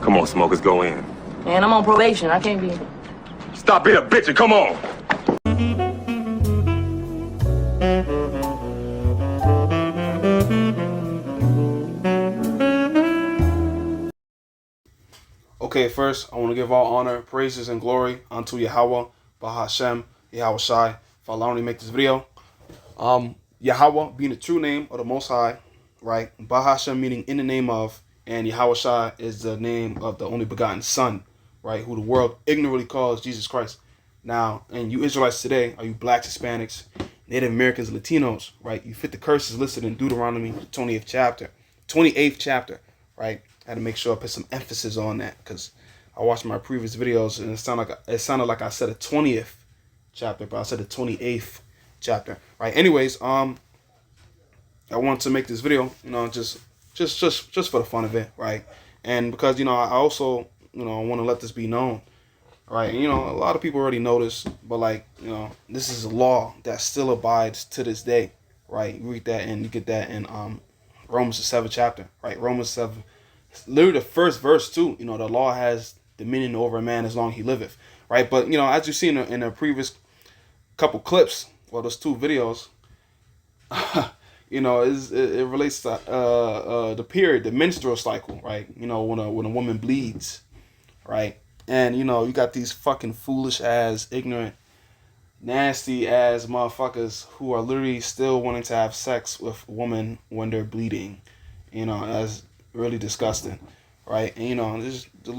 Come on, smokers, go in. Man, I'm on probation. I can't be. Stop being a bitch and come on. Okay, first, I want to give all honor, praises, and glory unto Yahweh, Bahashem, Yahweh Shai, for allowing me to make this video. Yahweh being the true name of the Most High, right? Bahashem meaning in the name of, and Yahweh Shai is the name of the only begotten Son, right? Who the world ignorantly calls Jesus Christ. Now, and you Israelites today, are you blacks, Hispanics, Native Americans, Latinos, right? You fit the curses listed in Deuteronomy 28th chapter, right? I had to make sure I put some emphasis on that because I watched my previous videos and it sounded like I said a 20th chapter, but I said the 28th chapter, right? Anyways, I wanted to make this video, just for the fun of it, right? And because I also I want to let this be known, right? And, a lot of people already know this, but this is a law that still abides to this day, right? You read that and you get that in Romans the 7th chapter, right? Romans 7. Literally the first verse too. The law has dominion over a man as long as he liveth, right? But as you see in the previous couple clips, well, those two videos, it relates to the period, the menstrual cycle, right? When a woman bleeds, right? And you got these fucking foolish ass, ignorant, nasty ass motherfuckers who are literally still wanting to have sex with women when they're bleeding, as really disgusting, right? And this the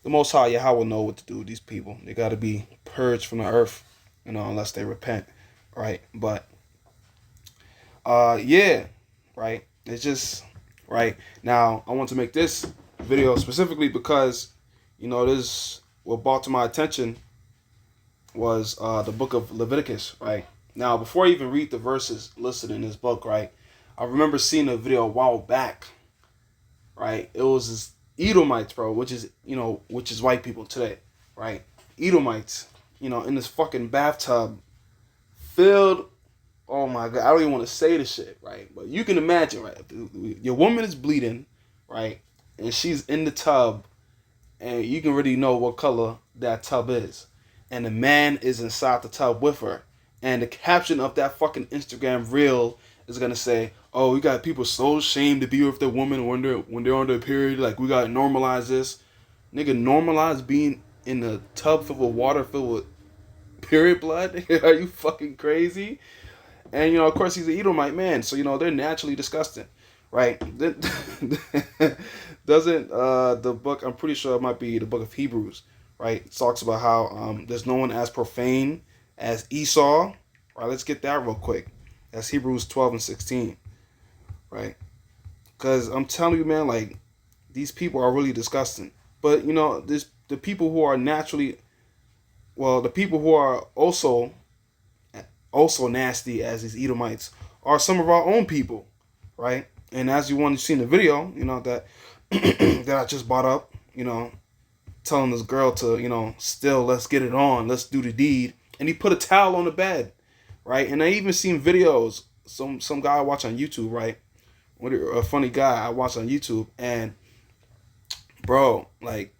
Most High Yahweh know what to do with these people. They got to be purged from the earth, unless they repent, right? But yeah, right. It's just right now. I want to make this video specifically because this what brought to my attention was the book of Leviticus, right? Now, before I even read the verses listed in this book, right, I remember seeing a video a while back. Right, it was this Edomites, bro, which is white people today, right? Edomites, in this fucking bathtub, filled. Oh my god, I don't even want to say the shit, right? But you can imagine, right? Your woman is bleeding, right, and she's in the tub, and you can really know what color that tub is, and the man is inside the tub with her, and the caption of that fucking Instagram reel is gonna say, "Oh, we got people so ashamed to be with their woman when they're on their period. Like we gotta normalize this, nigga. Normalize being in a tub filled with water filled with period blood. Are you fucking crazy?" And of course, he's an Edomite man, so they're naturally disgusting, right? Doesn't the book? I'm pretty sure it might be the book of Hebrews, right? It talks about how there's no one as profane as Esau. Right, let's get that real quick. That's Hebrews 12:16, right? Because I'm telling you, man, like these people are really disgusting. But the people who are naturally, well, the people who are also nasty as these Edomites are some of our own people, right? And as you want to see in the video, that that I just brought up, telling this girl to, still let's get it on, let's do the deed, and he put a towel on the bed. Right, and I even seen videos. Some guy I watch on YouTube, right? A funny guy I watch on YouTube, and bro, like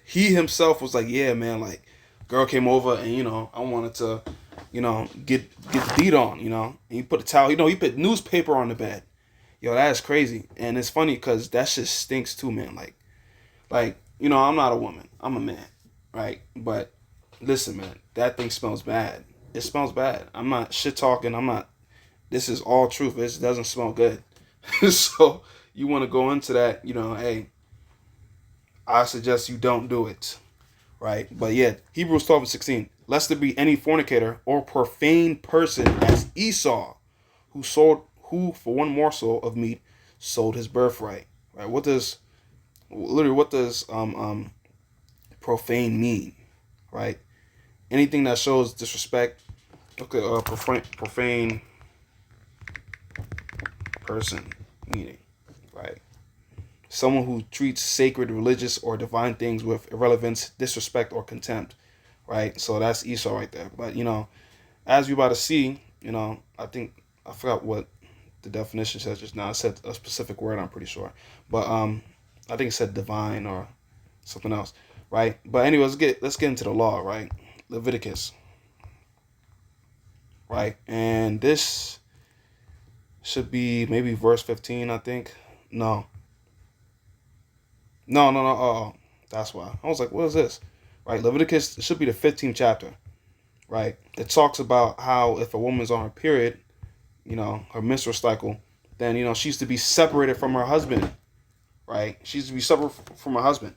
he himself was like, yeah, man, like girl came over, and I wanted to, get the beat on, and he put a towel, he put newspaper on the bed. Yo, that's crazy, and it's funny because that shit stinks too, man. Like I'm not a woman, I'm a man, right? But listen, man, that thing smells bad. It smells bad. I'm not shit talking. This is all truth. It doesn't smell good. So you want to go into that, hey, I suggest you don't do it. Right? But yeah, Hebrews 12:16. Lest there be any fornicator or profane person as Esau, who for one morsel of meat sold his birthright. Right? What does profane mean? Right? Anything that shows disrespect. Okay, profane person, meaning, right? Someone who treats sacred, religious, or divine things with irrelevance, disrespect, or contempt, right? So that's Esau right there. But as you about to see, I think I forgot what the definition says just now. It said a specific word, I'm pretty sure. But I think it said divine or something else, right? But anyway, let's get into the law, right? Leviticus, right? And this should be maybe verse 15, I think. No. No, no, no. Oh, that's why. I was like, what is this? Right? Leviticus should be the 15th chapter, right? It talks about how if a woman's on her period, her menstrual cycle, then, she's to be separated from her husband, right? She's to be separate from her husband,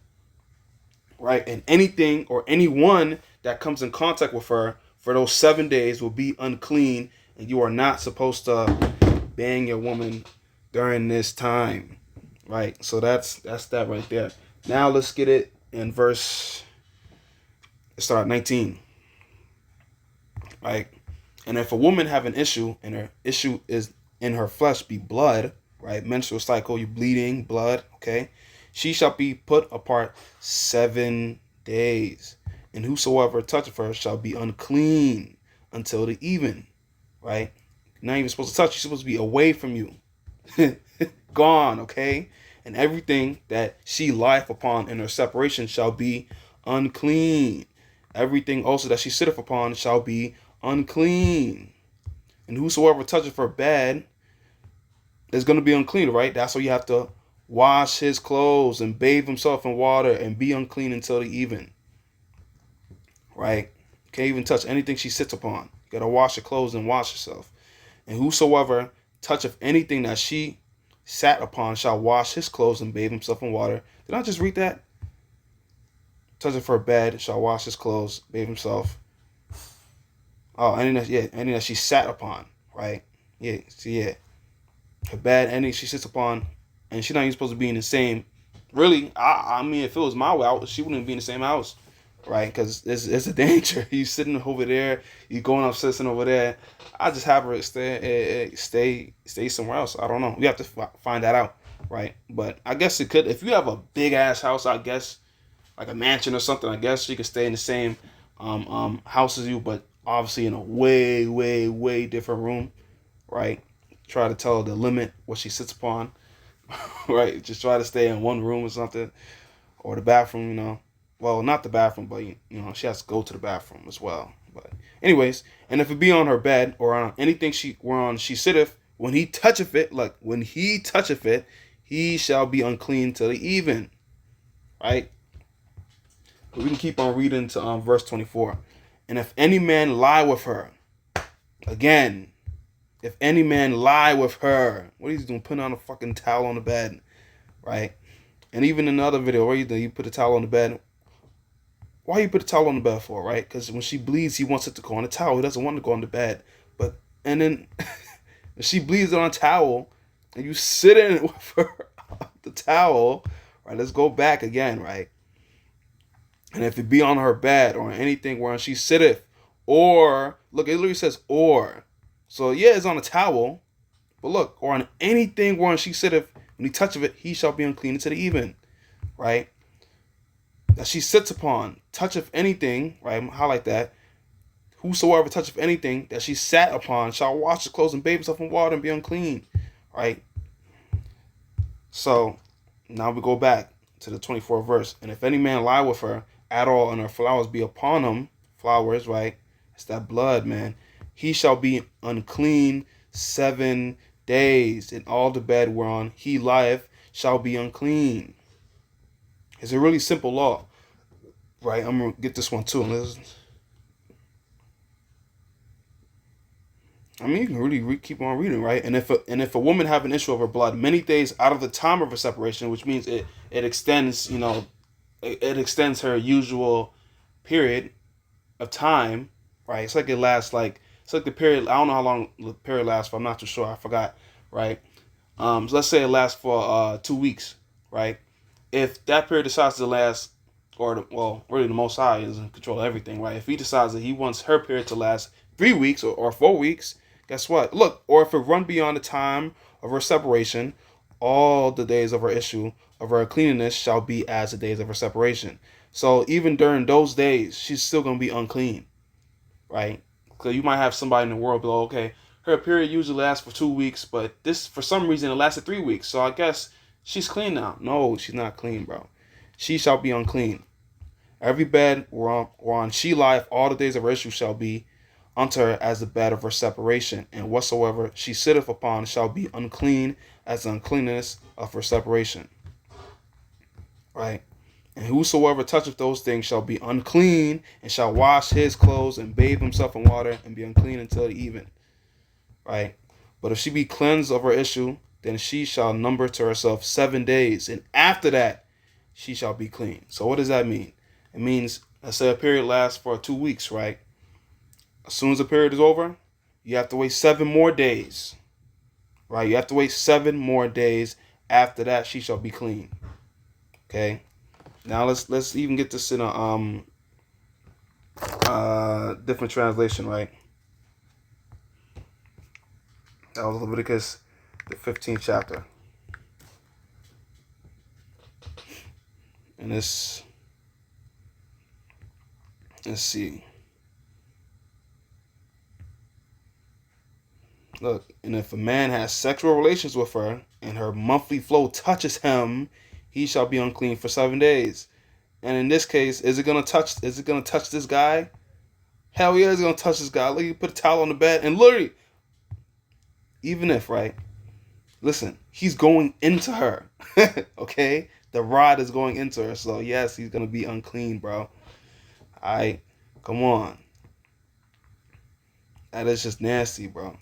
right? And anything or anyone that comes in contact with her for those 7 days will be unclean, and you are not supposed to bang your woman during this time, right? So that's that right there. Now let's get it in verse. Let's start at 19, right? And if a woman have an issue and her issue is in her flesh be blood, right? Menstrual cycle, you bleeding, blood, okay? She shall be put apart 7 days, and whosoever toucheth her shall be unclean until the even, right? You're not even supposed to touch. She's supposed to be away from you. Gone, okay? And everything that she lieth upon in her separation shall be unclean. Everything also that she sitteth upon shall be unclean. And whosoever toucheth her bed is going to be unclean, right? That's why you have to wash his clothes and bathe himself in water and be unclean until the even, right? Can't even touch anything she sits upon. You got to wash your clothes and wash yourself. And whosoever toucheth anything that she sat upon shall wash his clothes and bathe himself in water. Did I just read that? Toucheth her bed shall wash his clothes, bathe himself. Oh, anything that she sat upon, right? Yeah, see, yeah. Her bed, anything she sits upon, and she's not even supposed to be in the same. Really, I mean, if it was my way, she wouldn't be in the same house, right? Because it's a danger. You sitting over there, you going upstairs sitting over there. I just have her stay somewhere else. I don't know. We have to find that out, right? But I guess it could. If you have a big ass house, I guess like a mansion or something, I guess she could stay in the same house as you, but obviously in a way, way, way different room, right? Try to tell her to limit what she sits upon, right? Just try to stay in one room or something, or the bathroom, Well, not the bathroom, but she has to go to the bathroom as well. But anyways, and if it be on her bed or on anything whereon she sitteth, when he toucheth it, he shall be unclean till the even, right? But we can keep on reading to verse 24. And if any man lie with her, again, if any man lie with her, what he's doing, putting on a fucking towel on the bed, right? And even in another video, where you put a towel on the bed. Why you put a towel on the bed for, right? Because when she bleeds, he wants it to go on the towel. He doesn't want to go on the bed. And then if she bleeds on a towel, and you sit in it with her the towel, right? Let's go back again, right? And if it be on her bed or anything wherein she sitteth, or look, it literally says or. So yeah, it's on a towel, but look, or on anything wherein she sitteth, when he toucheth it, he shall be unclean until the even, right? That she sits upon, toucheth anything, right? Highlight that. Whosoever toucheth anything that she sat upon shall wash his clothes and bathe himself in water and be unclean, right? So now we go back to the 24th verse. And if any man lie with her at all, and her flowers be upon him, flowers, right? It's that blood, man. He shall be unclean 7 days, and all the bed whereon he lieth shall be unclean. It's a really simple law, right? I'm gonna get this one too. You can really keep on reading, right? And if a woman have an issue of her blood many days out of the time of her separation, which means it extends, it extends her usual period of time, right? It's like the period. I don't know how long the period lasts for. I'm not too sure. I forgot, right? So let's say it lasts for 2 weeks, right? If that period decides to last, really the Most High is in control of everything, right? If he decides that he wants her period to last 3 weeks or 4 weeks, guess what? Look, or if it run beyond the time of her separation, all the days of her issue of her cleanliness shall be as the days of her separation. So even during those days, she's still going to be unclean, right? Because you might have somebody in the world be like, okay, her period usually lasts for 2 weeks, but this, for some reason, it lasted 3 weeks. So I guess she's clean now. No, she's not clean, bro. She shall be unclean. Every bed whereon she lieth all the days of her issue shall be unto her as the bed of her separation, and whatsoever she sitteth upon shall be unclean as the uncleanness of her separation. Right? And whosoever toucheth those things shall be unclean, and shall wash his clothes and bathe himself in water, and be unclean until the even. Right? But if she be cleansed of her issue, then she shall number to herself 7 days, and after that she shall be clean. So what does that mean? It means, let's say a period lasts for 2 weeks, right? As soon as the period is over, you have to wait 7 more days. Right? You have to wait 7 more days. After that, she shall be clean. Okay? Now let's even get this in a different translation, right? That was Leviticus, the 15th chapter. And this, let's see. Look, and if a man has sexual relations with her, and her monthly flow touches him, he shall be unclean for 7 days. And in this case, is it gonna touch this guy? Hell yeah, it's gonna touch this guy. Look, you put a towel on the bed, and literally, even if, right? Listen, he's going into her. Okay? The rod is going into her. So yes, he's gonna be unclean, bro. Alright. Come on. That is just nasty, bro.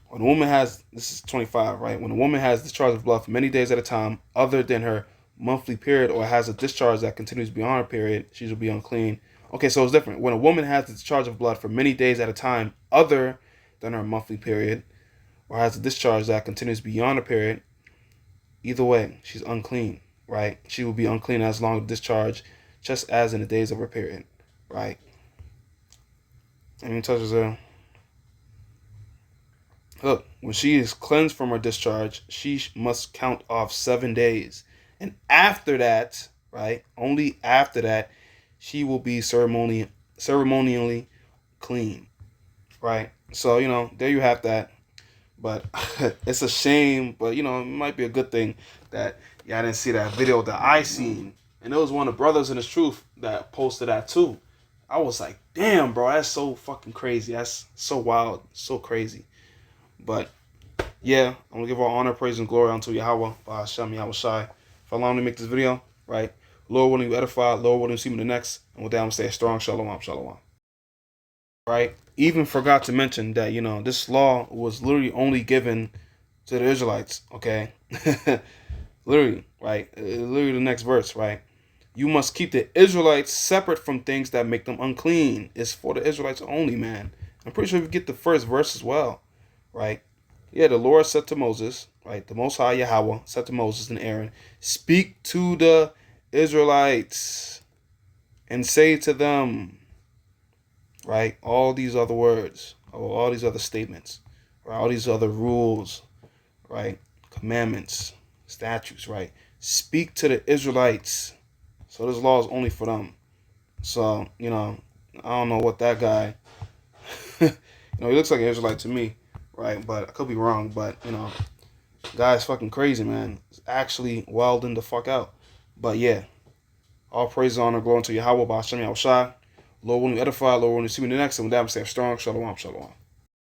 When a woman has, this is 25, right? When a woman has discharge of blood for many days at a time, other than her monthly period, or has a discharge that continues beyond her period, she shall be unclean. Okay, so it's different. When a woman has the discharge of blood for many days at a time, other than her monthly period, or has a discharge that continues beyond her period, either way, she's unclean, right? She will be unclean as long as discharge, just as in the days of her period, right? And touches her. Look, when she is cleansed from her discharge, she must count off 7 days. And after that, right, only after that, she will be ceremonially clean, right? So, you know, there you have that. But it's a shame, but, you know, it might be a good thing that y'all didn't see that video that I seen. And it was one of the brothers in his truth that posted that too. I was like, damn, bro, that's so fucking crazy. That's so wild, so crazy. But yeah, I'm gonna give all honor, praise, and glory unto Yahweh, by Hashem, Yahweh Shai, for allowing me to make this video, right? Lord willing, you edify, Lord willing, you see me the next. And with that, I'm gonna stay strong. Shalom, shalom. Right? Even forgot to mention that, you know, this law was literally only given to the Israelites, okay? Literally, right? Literally the next verse, right? You must keep the Israelites separate from things that make them unclean. It's for the Israelites only, man. I'm pretty sure we get the first verse as well. Right? Yeah, the Lord said to Moses, right? The Most High Yahweh said to Moses and Aaron, speak to the Israelites and say to them, right? All these other words, or all these other statements, or all these other rules, right? Commandments, statutes, right? Speak to the Israelites. So this law is only for them. So, you know, I don't know what that guy, you know, he looks like an Israelite to me. Right, but I could be wrong, but, you know, guy's fucking crazy, man. It's actually wilding the fuck out. But, yeah, all praise, honor, glory to Yahweh, Ba'ashem, Yahweh Shai. Lord, when you edify, Lord, when you see me the next, and with that, I'm strong, shalom, shalom.